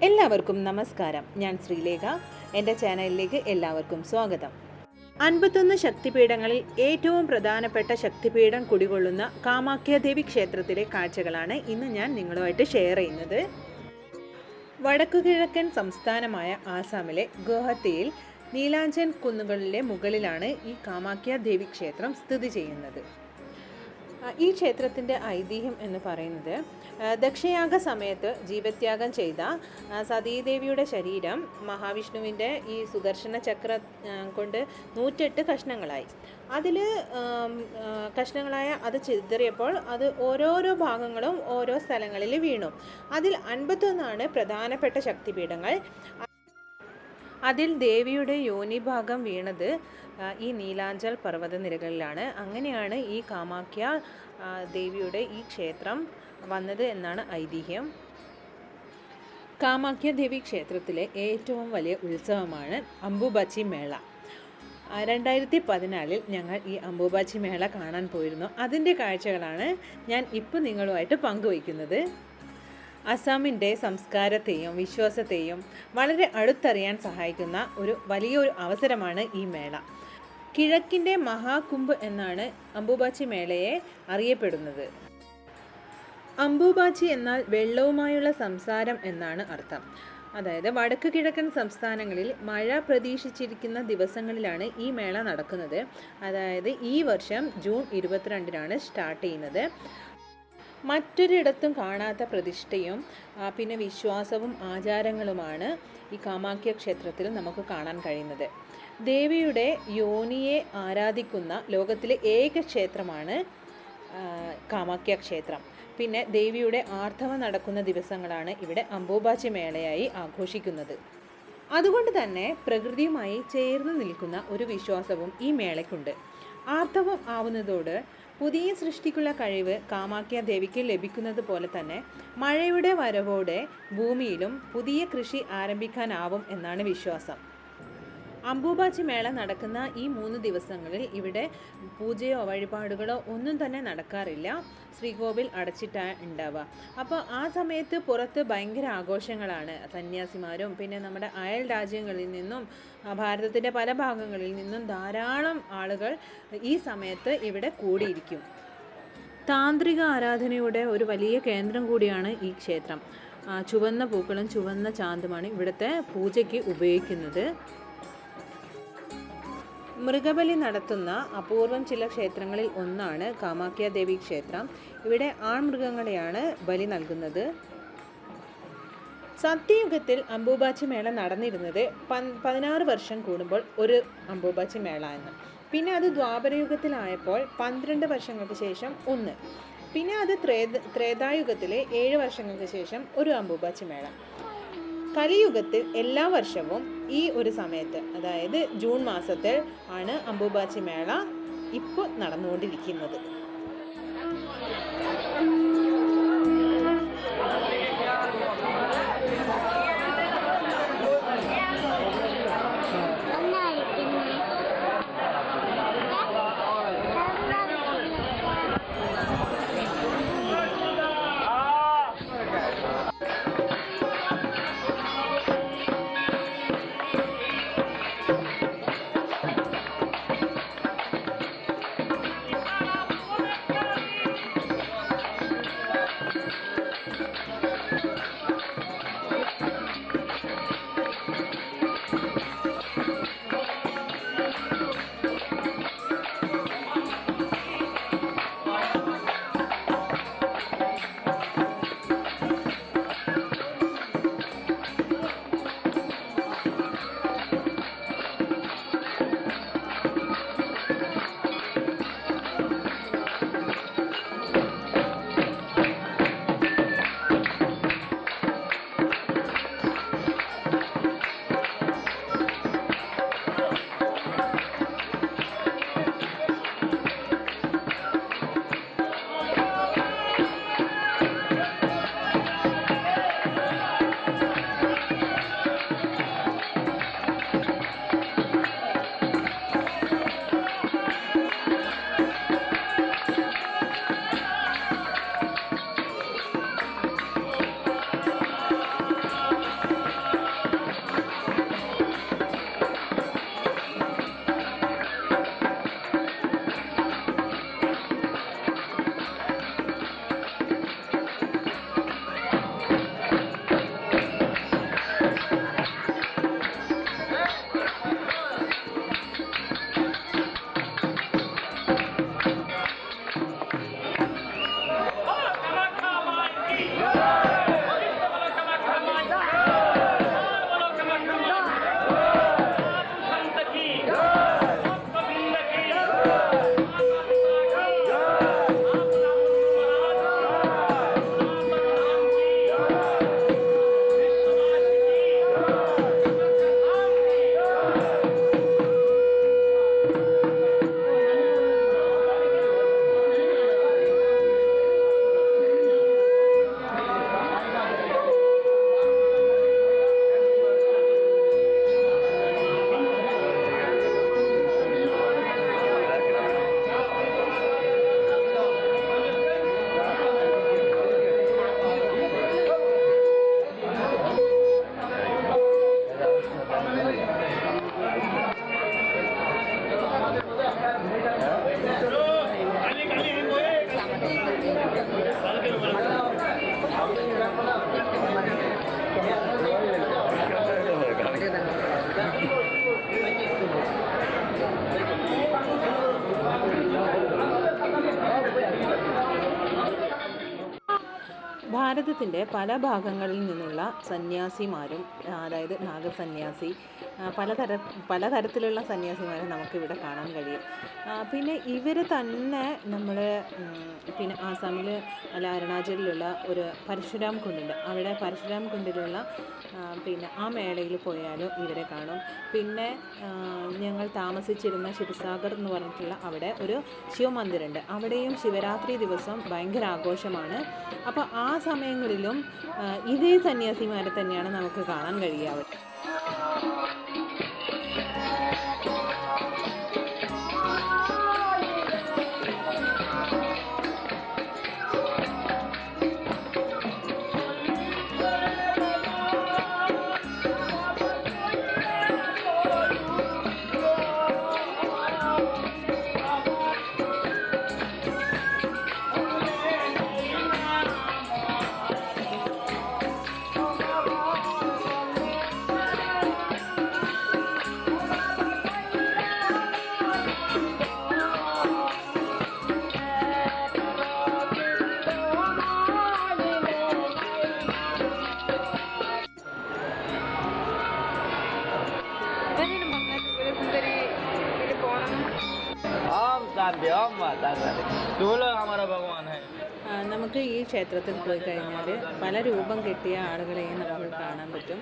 എല്ലാവർക്കും നമസ്കാരം. ഞാൻ ശ്രീലേഖ. എൻ്റെ ചാനലിലേക്ക് എല്ലാവർക്കും സ്വാഗതം. 51 ശക്തിപീഠങ്ങളിൽ ഏറ്റവും പ്രധാനപ്പെട്ട ശക്തിപീഠം കുടികൊള്ളുന്ന കാമാഖ്യാദേവി ക്ഷേത്രത്തിലെ കാഴ്ചകളാണ് ഇന്ന് ഞാൻ നിങ്ങളുമായിട്ട് ഷെയർ ചെയ്യുന്നത്. വടക്കുകിഴക്കൻ സംസ്ഥാനമായ ആസാമിലെ ഗുവാഹത്തിയിൽ നീലാഞ്ചൽ കുന്നുകളിലെ മുകളിലാണ് ഈ കാമാഖ്യാദേവി ക്ഷേത്രം സ്ഥിതി ചെയ്യുന്നത്. ഈ ക്ഷേത്രത്തിൻ്റെ ഐതിഹ്യം എന്ന് പറയുന്നത്, ദക്ഷയാഗ സമയത്ത് ജീവത്യാഗം ചെയ്ത സതീദേവിയുടെ ശരീരം മഹാവിഷ്ണുവിൻ്റെ ഈ സുദർശന ചക്ര കൊണ്ട് 108 കഷ്ണങ്ങളായി. അതിൽ കഷ്ണങ്ങളായ അത് ചിതറിയപ്പോൾ അത് ഓരോരോ ഭാഗങ്ങളും ഓരോ സ്ഥലങ്ങളിൽ വീണു. അതിൽ 51 പ്രധാനപ്പെട്ട ശക്തിപീഠങ്ങൾ. അതിൽ ദേവിയുടെ യോനിഭാഗം വീണത് ഈ നീലാഞ്ചൽ പർവ്വതനിരകളിലാണ്. അങ്ങനെയാണ് ഈ കാമാഖ്യ ദേവിയുടെ ഈ ക്ഷേത്രം വന്നത് എന്നാണ് ഐതിഹ്യം. കാമാഖ്യ ദേവി ക്ഷേത്രത്തിലെ ഏറ്റവും വലിയ ഉത്സവമാണ് അംബുബാച്ചി മേള. 2014 ഞങ്ങൾ ഈ അംബുബാച്ചി മേള കാണാൻ പോയിരുന്നു. അതിൻ്റെ കാഴ്ചകളാണ് ഞാൻ ഇപ്പോൾ നിങ്ങളുമായിട്ട് പങ്കുവയ്ക്കുന്നത്. അസാമിൻ്റെ സംസ്കാരത്തെയും വിശ്വാസത്തെയും വളരെ അടുത്തറിയാൻ സഹായിക്കുന്ന വലിയൊരു അവസരമാണ് ഈ മേള. കിഴക്കിൻ്റെ മഹാകുംഭ് എന്നാണ് അംബുബാച്ചി മേളയെ അറിയപ്പെടുന്നത്. അംബുബാച്ചി എന്നാൽ വെള്ളവുമായുള്ള സംസാരം എന്നാണ് അർത്ഥം. അതായത് വടക്ക് കിഴക്കൻ സംസ്ഥാനങ്ങളിൽ മഴ പ്രതീക്ഷിച്ചിരിക്കുന്ന ദിവസങ്ങളിലാണ് ഈ മേള നടക്കുന്നത്. അതായത് ഈ വർഷം ജൂൺ 22 സ്റ്റാർട്ട് ചെയ്യുന്നത്. മറ്റൊരിടത്തും കാണാത്ത പ്രതിഷ്ഠയും പിന്നെ വിശ്വാസവും ആചാരങ്ങളുമാണ് ഈ കാമാഖ്യ ക്ഷേത്രത്തിൽ നമുക്ക് കാണാൻ കഴിയുന്നത്. ദേവിയുടെ യോനിയെ ആരാധിക്കുന്ന ലോകത്തിലെ ഏക ക്ഷേത്രമാണ് കാമാഖ്യ ക്ഷേത്രം. പിന്നെ ദേവിയുടെ ആർത്തവം നടക്കുന്ന ദിവസങ്ങളാണ് ഇവിടെ അംബുബാച്ചി മേളയായി ആഘോഷിക്കുന്നത്. അതുകൊണ്ട് തന്നെ പ്രകൃതിയുമായി ചേർന്ന് നിൽക്കുന്ന ഒരു വിശ്വാസവും ഈ മേളയ്ക്കുണ്ട്. ആർത്തവം ആവുന്നതോട് പുതിയ സൃഷ്ടിക്കുള്ള കഴിവ് കാമാഖ്യ ദേവിക്ക് ലഭിക്കുന്നത് പോലെ തന്നെ മഴയുടെ വരവോടെ ഭൂമിയിലും പുതിയ കൃഷി ആരംഭിക്കാനാവും എന്നാണ് വിശ്വാസം. അംബുബാച്ചി മേള നടക്കുന്ന ഈ 3 ദിവസങ്ങളിൽ ഇവിടെ പൂജയോ വഴിപാടുകളോ ഒന്നും തന്നെ നടക്കാറില്ല. ശ്രീകോവിൽ അടച്ചിട്ടാണ് ഉണ്ടാവുക. അപ്പോൾ ആ സമയത്ത് പുറത്ത് ഭയങ്കര ആഘോഷങ്ങളാണ്. സന്യാസിമാരും പിന്നെ നമ്മുടെ അയൽ രാജ്യങ്ങളിൽ നിന്നും ഭാരതത്തിൻ്റെ പല ഭാഗങ്ങളിൽ നിന്നും ധാരാളം ആളുകൾ ഈ സമയത്ത് ഇവിടെ കൂടിയിരിക്കും. താന്ത്രിക ആരാധനയുടെ ഒരു വലിയ കേന്ദ്രം കൂടിയാണ് ഈ ക്ഷേത്രം. ചുവന്ന പൂക്കളും ചുവന്ന ചാന്തുമാണ് ഇവിടുത്തെ പൂജയ്ക്ക് ഉപയോഗിക്കുന്നത്. മൃഗബലി നടത്തുന്ന അപൂർവം ചില ക്ഷേത്രങ്ങളിൽ ഒന്നാണ് കാമാഖ്യ ദേവി ക്ഷേത്രം. ഇവിടെ ആൺമൃഗങ്ങളെയാണ് ബലി നൽകുന്നത്. സത്യയുഗത്തിൽ അംബുബാച്ചി മേള നടന്നിരുന്നത് 16 വർഷം കൂടുമ്പോൾ ഒരു അംബുബാച്ചി മേള എന്ന്. പിന്നെ അത് ദ്വാപരയുഗത്തിലായപ്പോൾ 12 വർഷങ്ങൾക്ക് ശേഷം ഒന്ന്. പിന്നെ അത് ത്രേതായുഗത്തിലെ 7 വർഷങ്ങൾക്ക് ശേഷം ഒരു അംബുബാച്ചി മേള. കലിയുഗത്തിൽ എല്ലാ വർഷവും ഈ ഒരു സമയത്ത്, അതായത് ജൂൺ മാസത്തിൽ ആണ് അംബുബാച്ചി മേള ഇപ്പോൾ നടന്നുകൊണ്ടിരിക്കുന്നത്. ഭാരതത്തിൻ്റെ പല ഭാഗങ്ങളിൽ നിന്നുള്ള സന്യാസിമാരും, അതായത് നാഗസന്യാസി, പലതരത്തിലുള്ള സന്യാസിമാരെ നമുക്കിവിടെ കാണാൻ കഴിയും. പിന്നെ ഇവർ തന്നെ നമ്മൾ പിന്നെ ആസാമിൽ അല്ല അരുണാചലിലുള്ള ഒരു പരശുരാം കുണ്ടുണ്ട്. അവിടെ പരശുരാം കുണ്ടിലുള്ള പിന്നെ ആ മേളയിൽ പോയാലും ഇവരെ കാണും. പിന്നെ ഞങ്ങൾ താമസിച്ചിരുന്ന ശിവസാഗർ എന്ന് പറഞ്ഞിട്ടുള്ള അവിടെ ഒരു ശിവമന്ദിരമുണ്ട്. അവിടെയും ശിവരാത്രി ദിവസം ഭയങ്കര ആഘോഷമാണ്. അപ്പോൾ ആ സമയങ്ങളിലും ഇതേ സന്യാസിമാരെ തന്നെയാണ് നമുക്ക് കാണാൻ കഴിയാവുക. നമുക്ക് ഈ ക്ഷേത്രത്തിൽ പോയി കഴിഞ്ഞാൽ പല രൂപം കെട്ടിയ ആളുകളെയും നമുക്ക് കാണാൻ പറ്റും.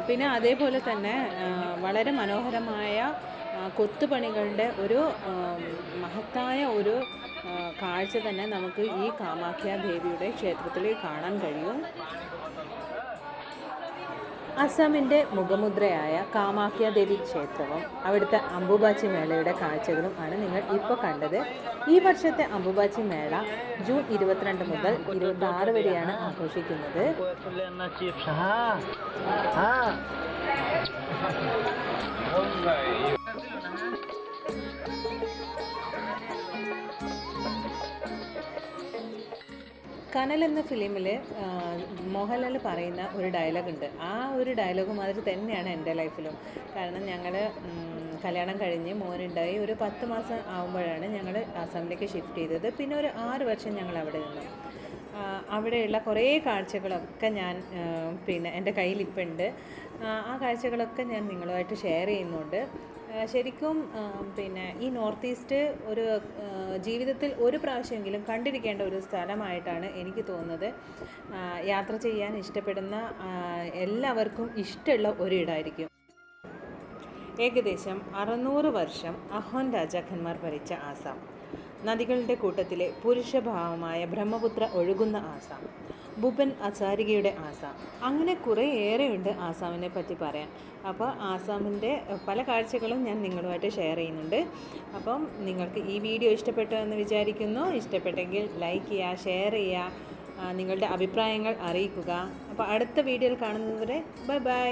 പിന്നെ അതേപോലെ തന്നെ വളരെ മനോഹരമായ കൊത്തുപണികളുടെ ഒരു മഹത്തായ ഒരു കാഴ്ച തന്നെ നമുക്ക് ഈ കാമാഖ്യ ദേവിയുടെ ക്ഷേത്രത്തിൽ കാണാൻ കഴിയും. അസമിൻ്റെ മുഖമുദ്രയായ കാമാഖ്യ ദേവി ക്ഷേത്രവും അവിടുത്തെ അംബുബാച്ചി മേളയുടെ കാഴ്ചകളും ആണ് നിങ്ങൾ ഇപ്പോൾ കണ്ടത്. ഈ വർഷത്തെ അംബുബാച്ചി മേള ജൂൺ 22 മുതൽ 26 വരെയാണ് ആഘോഷിക്കുന്നത്. കനൽ എന്ന ഫിലിമിൽ മോഹൻലാൽ പറയുന്ന ഒരു ഡയലോഗുണ്ട്. ആ ഒരു ഡയലോഗ് മാതിരി തന്നെയാണ് എൻ്റെ ലൈഫിലും. കാരണം ഞങ്ങൾ കല്യാണം കഴിഞ്ഞ് മോനുണ്ടായി ഒരു 10 മാസം ആകുമ്പോഴാണ് ഞങ്ങൾ ആസാമിലേക്ക് ഷിഫ്റ്റ് ചെയ്തത്. പിന്നെ ഒരു 6 വർഷം ഞങ്ങൾ അവിടെ നിന്നു. അവിടെയുള്ള കുറേ കാഴ്ചകളൊക്കെ ഞാൻ പിന്നെ എൻ്റെ കയ്യിലിപ്പുണ്ട്. ആ കാഴ്ചകളൊക്കെ ഞാൻ നിങ്ങളുമായിട്ട് ഷെയർ ചെയ്യുന്നുണ്ട്. ശരിക്കും പിന്നെ ഈ നോർത്ത് ഈസ്റ്റ് ഒരു ജീവിതത്തിൽ ഒരു പ്രാവശ്യമെങ്കിലും കണ്ടിരിക്കേണ്ട ഒരു സ്ഥലമായിട്ടാണ് എനിക്ക് തോന്നുന്നത്. യാത്ര ചെയ്യാൻ ഇഷ്ടപ്പെടുന്ന എല്ലാവർക്കും ഇഷ്ടമുള്ള ഒരിടമായിരിക്കും. ഏകദേശം 600 വർഷം അഹോൻ രാജാക്കന്മാർ ഭരിച്ച ആസാം, നദികളുടെ കൂട്ടത്തിലെ പുരുഷഭാവമായ ബ്രഹ്മപുത്ര ഒഴുകുന്ന ആസാം, ഭൂപൻ ഹസാരികയുടെ ആസാം, അങ്ങനെ കുറേ ഏറെയുണ്ട് ആസാമിനെ പറ്റി പറയാൻ. അപ്പോൾ ആസാമിൻ്റെ പല കാഴ്ചകളും ഞാൻ നിങ്ങളുമായിട്ട് ഷെയർ ചെയ്യുന്നുണ്ട്. അപ്പം നിങ്ങൾക്ക് ഈ വീഡിയോ ഇഷ്ടപ്പെട്ടു എന്ന് വിചാരിക്കുന്നു. ഇഷ്ടപ്പെട്ടെങ്കിൽ ലൈക്ക് ചെയ്യുക, ഷെയർ ചെയ്യുക, നിങ്ങളുടെ അഭിപ്രായങ്ങൾ അറിയിക്കുക. അപ്പോൾ അടുത്ത വീഡിയോയിൽ കാണുന്നതുവരെ ബൈ ബൈ.